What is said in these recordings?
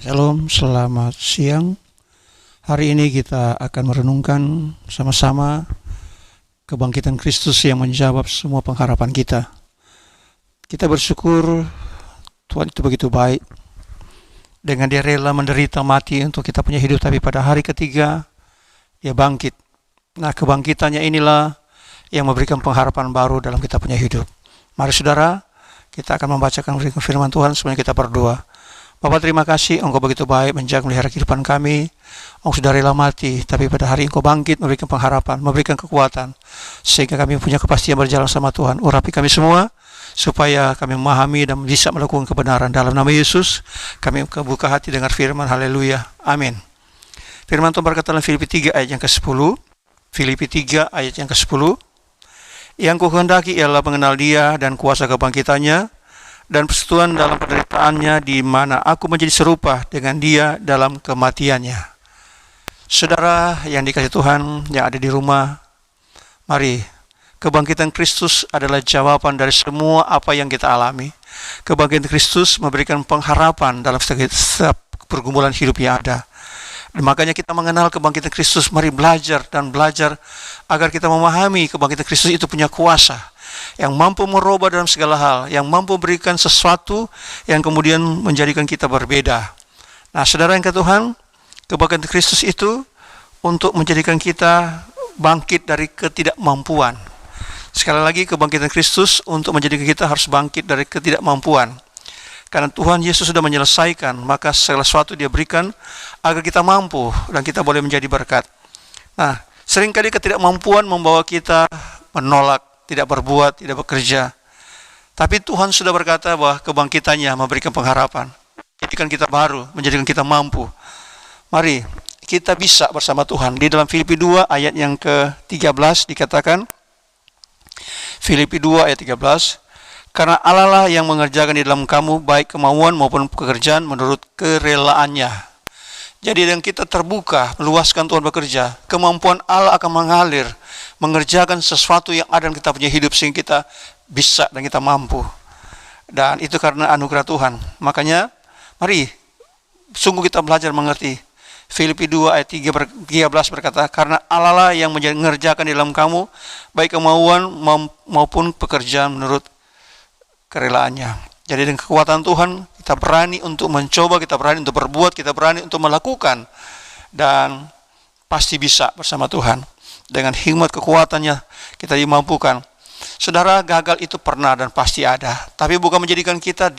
Shalom, selamat siang. Hari ini kita akan merenungkan sama-sama kebangkitan Kristus yang menjawab semua pengharapan kita. Kita bersyukur Tuhan itu begitu baik. Dengan Dia rela menderita mati untuk kita punya hidup, tapi pada hari ketiga Dia bangkit. Nah, kebangkitannya inilah yang memberikan pengharapan baru dalam kita punya hidup. Mari saudara, kita akan membacakan firman Tuhan, semuanya kita berdoa. Bapa, terima kasih, Engkau begitu baik menjaga melihara kehidupan kami. Engkau sudah rela mati, tapi pada hari Engkau bangkit memberikan pengharapan, memberikan kekuatan, sehingga kami punya kepastian berjalan sama Tuhan. Urapi kami semua, supaya kami memahami dan bisa melakukan kebenaran. Dalam nama Yesus, kami buka hati dengar firman. Haleluya, amin. Firman Tuhan berkata dalam Filipi 3 ayat yang ke-10. Filipi 3 ayat yang ke-10. Yang kuhendaki ialah mengenal Dia dan kuasa kebangkitannya, dan persekutuan dalam penderitaannya, di mana aku menjadi serupa dengan Dia dalam kematiannya. Saudara yang dikasihi Tuhan yang ada di rumah, mari, kebangkitan Kristus adalah jawaban dari semua apa yang kita alami. Kebangkitan Kristus memberikan pengharapan dalam setiap pergumulan hidup yang ada. Dan makanya kita mengenal kebangkitan Kristus, mari belajar agar kita memahami kebangkitan Kristus itu punya kuasa yang mampu merubah dalam segala hal, yang mampu berikan sesuatu yang kemudian menjadikan kita berbeda. Nah, saudara yang ke Tuhan, kebangkitan Kristus itu untuk menjadikan kita bangkit dari ketidakmampuan. Sekali lagi, kebangkitan Kristus untuk menjadikan kita harus bangkit dari ketidakmampuan. Karena Tuhan Yesus sudah menyelesaikan, maka segala sesuatu Dia berikan agar kita mampu dan kita boleh menjadi berkat. Nah, seringkali ketidakmampuan membawa kita menolak, tidak berbuat, tidak bekerja. Tapi Tuhan sudah berkata bahwa kebangkitannya memberikan pengharapan, menjadikan kita baru, menjadikan kita mampu. Mari, kita bisa bersama Tuhan. Di dalam Filipi 2 ayat yang ke-13 dikatakan, Filipi 2 ayat 13, karena Allah lah yang mengerjakan di dalam kamu baik kemauan maupun pekerjaan menurut kerelaannya. Jadi yang kita terbuka, meluaskan Tuhan bekerja, kemampuan Allah akan mengalir, mengerjakan sesuatu yang ada dalam kita punya hidup, sehingga kita bisa dan kita mampu. Dan itu karena anugerah Tuhan. Makanya, mari, sungguh kita belajar mengerti. Filipi 2 ayat 13 berkata, karena Allah lah yang mengerjakan di dalam kamu baik kemauan maupun pekerjaan menurut kerelaannya. Jadi dengan kekuatan Tuhan, kita berani untuk mencoba, kita berani untuk berbuat, kita berani untuk melakukan, dan pasti bisa bersama Tuhan. Dengan hikmat kekuatannya kita dimampukan. Saudara, gagal itu pernah dan pasti ada, tapi bukan menjadikan kita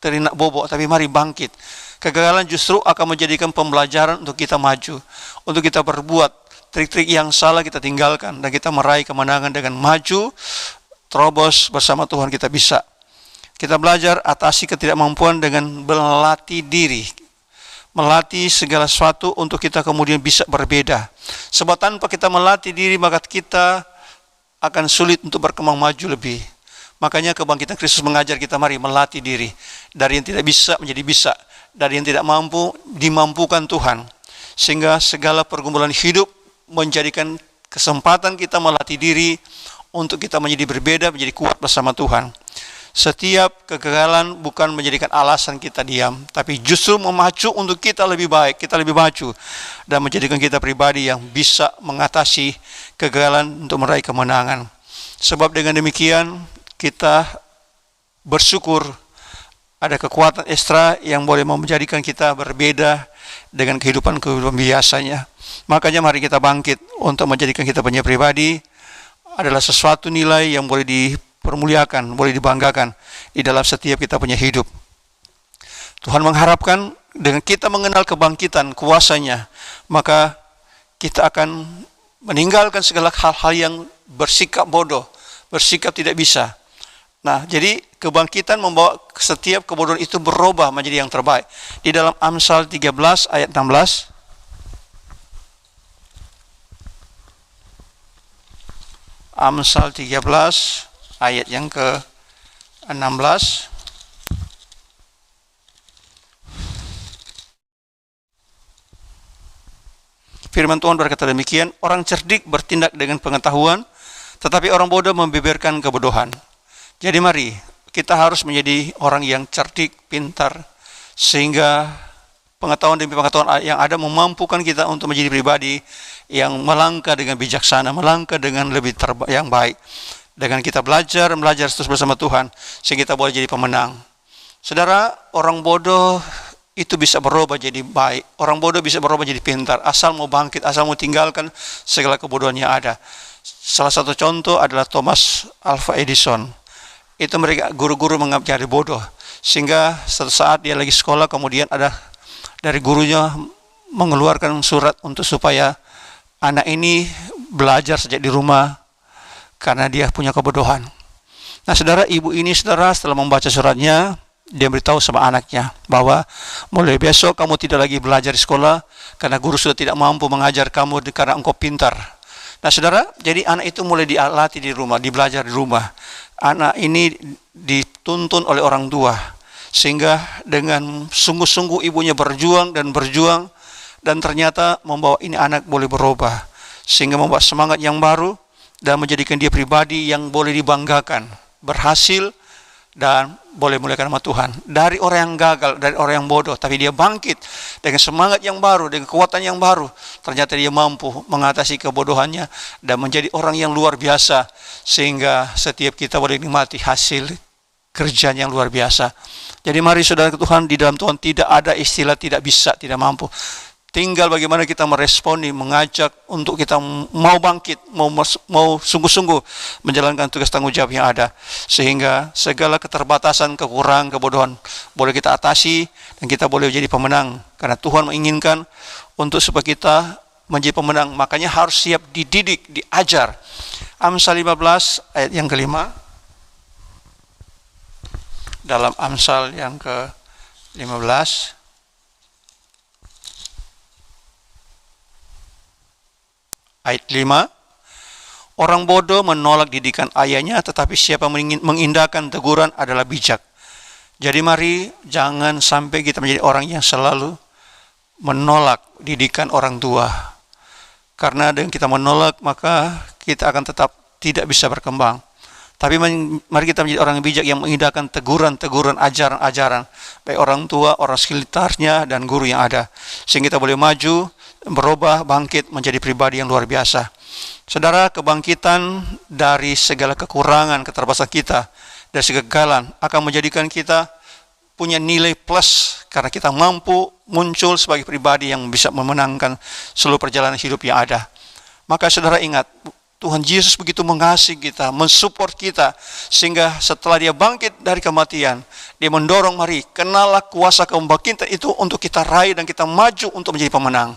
terinak bobok, tapi mari bangkit. Kegagalan justru akan menjadikan pembelajaran untuk kita maju, untuk kita berbuat. Trik-trik yang salah kita tinggalkan, dan kita meraih kemenangan dengan maju, terobos bersama Tuhan kita bisa. Kita belajar atasi ketidakmampuan dengan melatih diri, melatih segala sesuatu untuk kita kemudian bisa berbeda. Sebab tanpa kita melatih diri, maka kita akan sulit untuk berkembang maju lebih. Makanya kebangkitan Kristus mengajar kita, mari melatih diri. Dari yang tidak bisa menjadi bisa, dari yang tidak mampu dimampukan Tuhan. Sehingga segala pergumulan hidup menjadikan kesempatan kita melatih diri untuk kita menjadi berbeda, menjadi kuat bersama Tuhan. Setiap kegagalan bukan menjadikan alasan kita diam, tapi justru memacu untuk kita lebih baik, kita lebih maju, dan menjadikan kita pribadi yang bisa mengatasi kegagalan untuk meraih kemenangan. Sebab dengan demikian kita bersyukur ada kekuatan ekstra yang boleh menjadikan kita berbeda dengan kehidupan biasanya. Makanya mari kita bangkit untuk menjadikan kita punya pribadi adalah sesuatu nilai yang boleh dipermuliakan, boleh dibanggakan di dalam setiap kita punya hidup. Tuhan mengharapkan dengan kita mengenal kebangkitan kuasanya, maka kita akan meninggalkan segala hal-hal yang bersikap bodoh, bersikap tidak bisa. Nah, jadi kebangkitan membawa setiap kebodohan itu berubah menjadi yang terbaik. Di dalam Amsal 13 ayat 16, Amsal 13 ayat yang ke-16, firman Tuhan berkata demikian, orang cerdik bertindak dengan pengetahuan, tetapi orang bodoh membeberkan kebodohan. Jadi mari, kita harus menjadi orang yang cerdik, pintar, sehingga pengetahuan demi pengetahuan yang ada memampukan kita untuk menjadi pribadi yang melangkah dengan bijaksana, melangkah dengan lebih yang baik. Dengan kita belajar terus bersama Tuhan, sehingga kita boleh jadi pemenang. Saudara, orang bodoh itu bisa berubah jadi baik. Orang bodoh bisa berubah jadi pintar, asal mau bangkit, asal mau tinggalkan segala kebodohan yang ada. Salah satu contoh adalah Thomas Alva Edison. Itu mereka guru-guru menganggap jadi bodoh, sehingga suatu saat dia lagi sekolah, kemudian ada dari gurunya mengeluarkan surat untuk supaya anak ini belajar sejak di rumah karena dia punya kebodohan. Nah, saudara, ibu ini, saudara, setelah membaca suratnya, dia beritahu sama anaknya bahwa mulai besok kamu tidak lagi belajar di sekolah karena guru sudah tidak mampu mengajar kamu karena engkau pintar. Nah, saudara, jadi anak itu mulai dilatih di rumah, dibelajar di rumah. Anak ini dituntun oleh orang tua, sehingga dengan sungguh-sungguh ibunya berjuang, dan ternyata membawa ini anak boleh berubah, sehingga membawa semangat yang baru dan menjadikan dia pribadi yang boleh dibanggakan, berhasil, dan boleh muliakan nama Tuhan. Dari orang yang gagal, dari orang yang bodoh, tapi dia bangkit dengan semangat yang baru, dengan kekuatan yang baru. Ternyata dia mampu mengatasi kebodohannya dan menjadi orang yang luar biasa, sehingga setiap kita boleh nikmati hasil kerjaan yang luar biasa. Jadi mari saudara Tuhan, di dalam Tuhan tidak ada istilah tidak bisa, tidak mampu. Tinggal bagaimana kita meresponi, mengajak untuk kita mau bangkit, mau sungguh-sungguh menjalankan tugas tanggung jawab yang ada. Sehingga segala keterbatasan, kekurangan, kebodohan boleh kita atasi, dan kita boleh menjadi pemenang. Karena Tuhan menginginkan untuk supaya kita menjadi pemenang, makanya harus siap dididik, diajar. Amsal 15 ayat yang kelima. Dalam Amsal yang ke-15, ayat 5, orang bodoh menolak didikan ayahnya, tetapi siapa mengindahkan teguran adalah bijak. Jadi mari jangan sampai kita menjadi orang yang selalu menolak didikan orang tua. Karena dengan kita menolak, maka kita akan tetap tidak bisa berkembang. Tapi mari kita menjadi orang yang bijak, yang mengindahkan teguran-teguran, ajaran-ajaran, baik orang tua, orang sekitarnya, dan guru yang ada. Sehingga kita boleh maju, berubah, bangkit, menjadi pribadi yang luar biasa. Saudara, kebangkitan dari segala kekurangan, keterbatasan kita, dari kegagalan, akan menjadikan kita punya nilai plus, karena kita mampu muncul sebagai pribadi yang bisa memenangkan seluruh perjalanan hidup yang ada. Maka saudara ingat, Tuhan Yesus begitu mengasihi kita, mensupport kita, sehingga setelah dia bangkit dari kematian, dia mendorong, mari kenallah kuasa kebangkitan itu untuk kita raih dan kita maju untuk menjadi pemenang.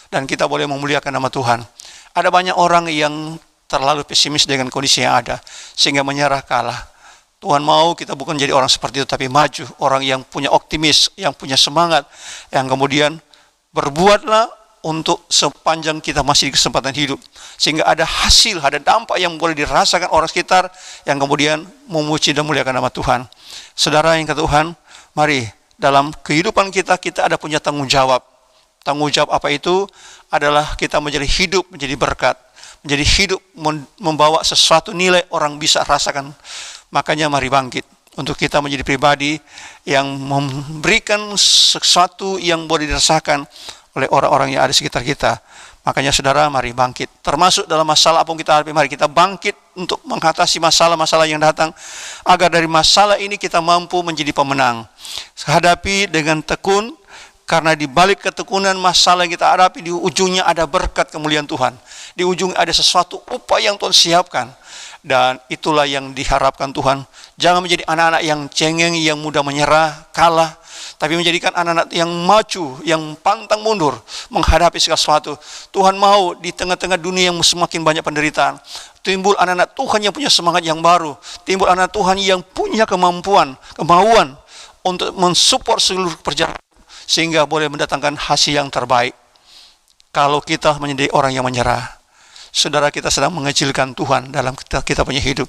Dan kita boleh memuliakan nama Tuhan. Ada banyak orang yang terlalu pesimis dengan kondisi yang ada, sehingga menyerah, kalah. Tuhan mau kita bukan jadi orang seperti itu, tapi maju, orang yang punya optimis, yang punya semangat, yang kemudian berbuatlah untuk sepanjang kita masih di kesempatan hidup, sehingga ada hasil, ada dampak yang boleh dirasakan orang sekitar, yang kemudian memuji dan memuliakan nama Tuhan. Saudara yang kata Tuhan, mari dalam kehidupan kita ada punya tanggung jawab. Tanggung jawab apa itu? Adalah kita menjadi hidup, menjadi berkat, menjadi hidup, membawa sesuatu nilai orang bisa rasakan. Makanya mari bangkit untuk kita menjadi pribadi yang memberikan sesuatu yang boleh dirasakan oleh orang-orang yang ada di sekitar kita. Makanya saudara, mari bangkit. Termasuk dalam masalah apa yang kita hadapi, mari kita bangkit untuk mengatasi masalah-masalah yang datang, agar dari masalah ini kita mampu menjadi pemenang. Hadapi dengan tekun, karena di balik ketekunan masalah yang kita hadapi, di ujungnya ada berkat kemuliaan Tuhan. Di ujungnya ada sesuatu upaya yang Tuhan siapkan. Dan itulah yang diharapkan Tuhan. Jangan menjadi anak-anak yang cengeng, yang mudah menyerah, kalah, tapi menjadikan anak-anak yang maju, yang pantang mundur menghadapi segala sesuatu. Tuhan mau di tengah-tengah dunia yang semakin banyak penderitaan, timbul anak-anak Tuhan yang punya semangat yang baru, timbul anak Tuhan yang punya kemampuan, kemauan untuk mensupport seluruh perjalanan, sehingga boleh mendatangkan hasil yang terbaik. Kalau kita menjadi orang yang menyerah, saudara, kita sedang mengecilkan Tuhan dalam kita punya hidup.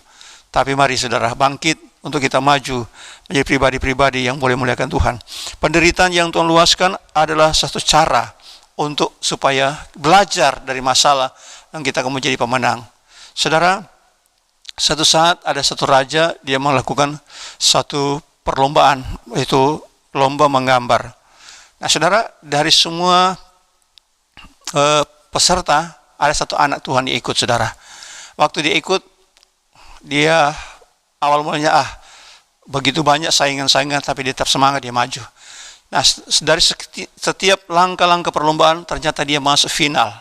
Tapi mari saudara bangkit untuk kita maju menjadi pribadi-pribadi yang boleh memuliakan Tuhan. Penderitaan yang Tuhan luaskan adalah satu cara untuk supaya belajar dari masalah dan kita akan menjadi pemenang. Saudara, satu saat ada satu raja, dia melakukan satu perlombaan, yaitu lomba menggambar. Nah saudara, dari semua peserta ada satu anak Tuhan yang ikut saudara. Waktu dia ikut, dia awal mulanya begitu banyak saingan-saingan, tapi dia tetap semangat, dia maju. Nah dari setiap langkah-langkah perlombaan ternyata dia masuk final.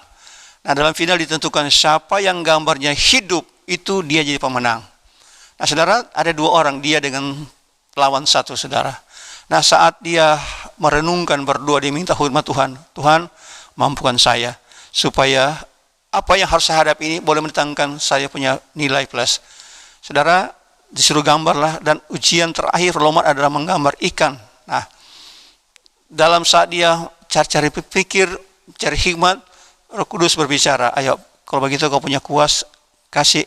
Nah dalam final ditentukan siapa yang gambarnya hidup, itu dia jadi pemenang. Nah saudara, ada dua orang, dia dengan lawan satu saudara. Nah saat dia merenungkan berdua, dia minta hikmat Tuhan. Tuhan, mampukan saya supaya apa yang harus saya hadapi ini boleh mendatangkan saya punya nilai plus. Saudara, disuruh gambarlah, dan ujian terakhir lomba adalah menggambar ikan. Nah dalam saat dia cari pikir, cari hikmat, Roh Kudus berbicara, ayo kalau begitu kau punya kuas, kasih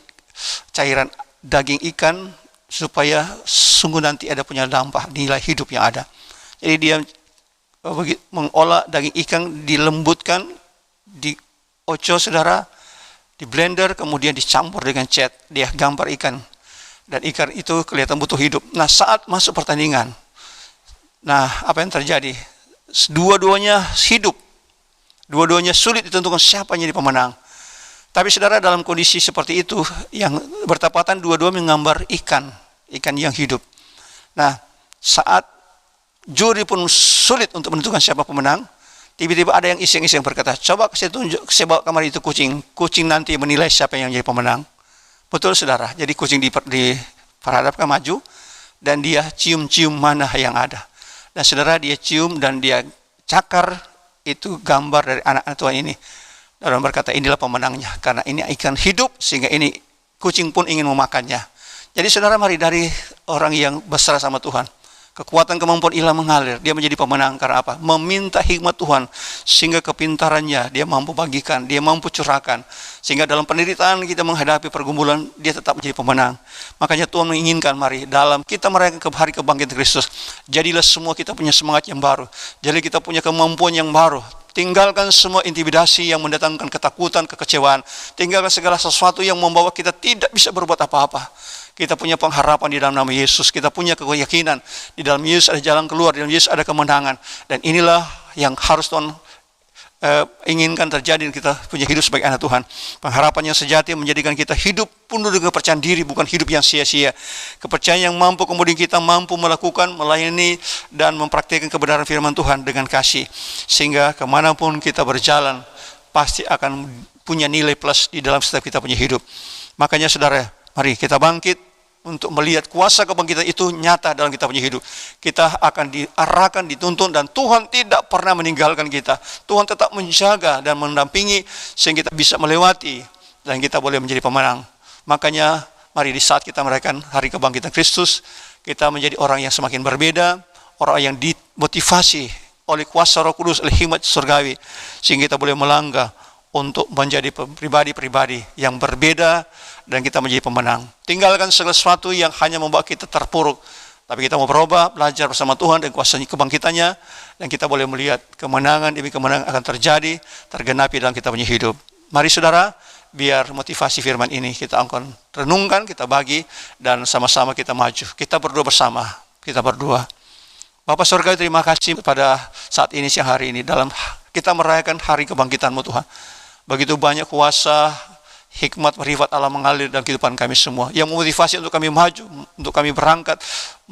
cairan daging ikan supaya sungguh nanti ada punya dampak nilai hidup yang ada. Jadi dia mengolah daging ikan, dilembutkan, dioco saudara, di blender, kemudian dicampur dengan cat, dia gambar ikan, dan ikan itu kelihatan butuh hidup. Nah saat masuk pertandingan, nah apa yang terjadi? Dua-duanya hidup, dua-duanya sulit ditentukan siapa yang jadi pemenang. Tapi saudara, dalam kondisi seperti itu yang bertepatan, dua-duanya menggambar ikan yang hidup. Nah saat juri pun sulit untuk menentukan siapa pemenang, tiba-tiba ada yang iseng-iseng berkata, coba saya tunjuk, saya bawa kamar itu kucing nanti menilai siapa yang jadi pemenang. Betul saudara, jadi kucing diperhadapkan maju, dan dia cium-cium mana yang ada. Dan saudara, dia cium dan dia cakar itu gambar dari anak-anak Tuhan ini. Dan berkata, inilah pemenangnya, karena ini ikan hidup, sehingga ini kucing pun ingin memakannya. Jadi saudara, mari dari orang yang besar sama Tuhan, kekuatan kemampuan ilahi mengalir, dia menjadi pemenang karena apa? Meminta hikmat Tuhan, sehingga kepintarannya dia mampu bagikan, dia mampu curahkan, sehingga dalam penderitaan kita menghadapi pergumulan, dia tetap menjadi pemenang. Makanya Tuhan menginginkan, mari dalam kita merayakan hari kebangkitan Kristus, jadilah semua kita punya semangat yang baru, jadi kita punya kemampuan yang baru. Tinggalkan semua intimidasi yang mendatangkan ketakutan, kekecewaan. Tinggalkan segala sesuatu yang membawa kita tidak bisa berbuat apa-apa. Kita punya pengharapan di dalam nama Yesus. Kita punya keyakinan di dalam Yesus ada jalan keluar, di dalam Yesus ada kemenangan. Dan inilah yang harus Tuhan inginkan terjadi, kita punya hidup sebagai anak Tuhan. Pengharapan yang sejati menjadikan kita hidup penuh dengan kepercayaan diri, bukan hidup yang sia-sia. Kepercayaan yang mampu kemudian kita mampu melakukan, melayani, dan mempraktikkan kebenaran firman Tuhan dengan kasih. Sehingga kemanapun kita berjalan, pasti akan punya nilai plus di dalam setiap kita punya hidup. Makanya saudara, mari kita bangkit untuk melihat kuasa kebangkitan itu nyata dalam kita punya hidup. Kita akan diarahkan, dituntun, dan Tuhan tidak pernah meninggalkan kita. Tuhan tetap menjaga dan mendampingi sehingga kita bisa melewati dan kita boleh menjadi pemenang. Makanya mari di saat kita merayakan hari kebangkitan Kristus, kita menjadi orang yang semakin berbeda, orang yang dimotivasi oleh kuasa Roh Kudus, oleh hikmat surgawi, sehingga kita boleh melangkah untuk menjadi pribadi-pribadi yang berbeda, dan kita menjadi pemenang. Tinggalkan segala sesuatu yang hanya membuat kita terpuruk, tapi kita mau berubah, belajar bersama Tuhan dan kuasa kebangkitannya, dan kita boleh melihat kemenangan demi kemenangan akan terjadi, tergenapi dalam kita punya hidup. Mari saudara, biar motivasi firman ini kita akan renungkan, kita bagi, dan sama-sama kita maju. Kita berdoa bersama, kita berdoa. Bapak surgawi, terima kasih pada saat ini, siang hari ini, dalam kita merayakan hari kebangkitan-Mu Tuhan. Begitu banyak kuasa, hikmat, marifat Allah mengalir dalam kehidupan kami semua, yang memotivasi untuk kami maju, untuk kami berangkat,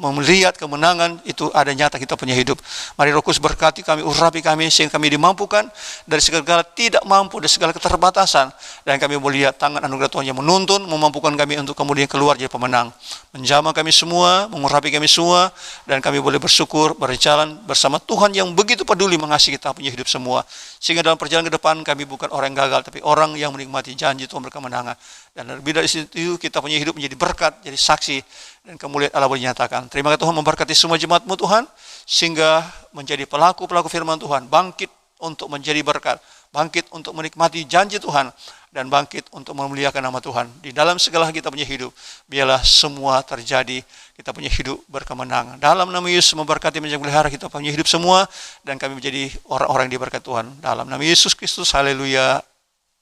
melihat kemenangan itu ada nyata kita punya hidup. Mari Roh Kudus berkati kami, urapi kami, sehingga kami dimampukan dari segala tidak mampu, dari segala keterbatasan, dan kami melihat tangan anugerah Tuhan yang menuntun, memampukan kami untuk kemudian keluar jadi pemenang, menjamah kami semua, mengurapi kami semua, dan kami boleh bersyukur, berjalan bersama Tuhan yang begitu peduli mengasihi kita punya hidup semua, sehingga dalam perjalanan ke depan kami bukan orang yang gagal, tapi orang yang menikmati janji Tuhan berkemenangan. Dan lebih dari itu, kita punya hidup menjadi berkat, jadi saksi, dan kemuliaan Allah boleh dinyatakan. Terima kasih Tuhan, memberkati semua jemaat-Mu Tuhan, sehingga menjadi pelaku-pelaku firman Tuhan, bangkit untuk menjadi berkat, bangkit untuk menikmati janji Tuhan, dan bangkit untuk memuliakan nama Tuhan. Di dalam segala kita punya hidup, biarlah semua terjadi, kita punya hidup berkemenangan. Dalam nama Yesus memberkati, menjaga, melihara kita punya hidup semua, dan kami menjadi orang-orang yang diberkati Tuhan. Dalam nama Yesus Kristus, haleluya,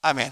amin.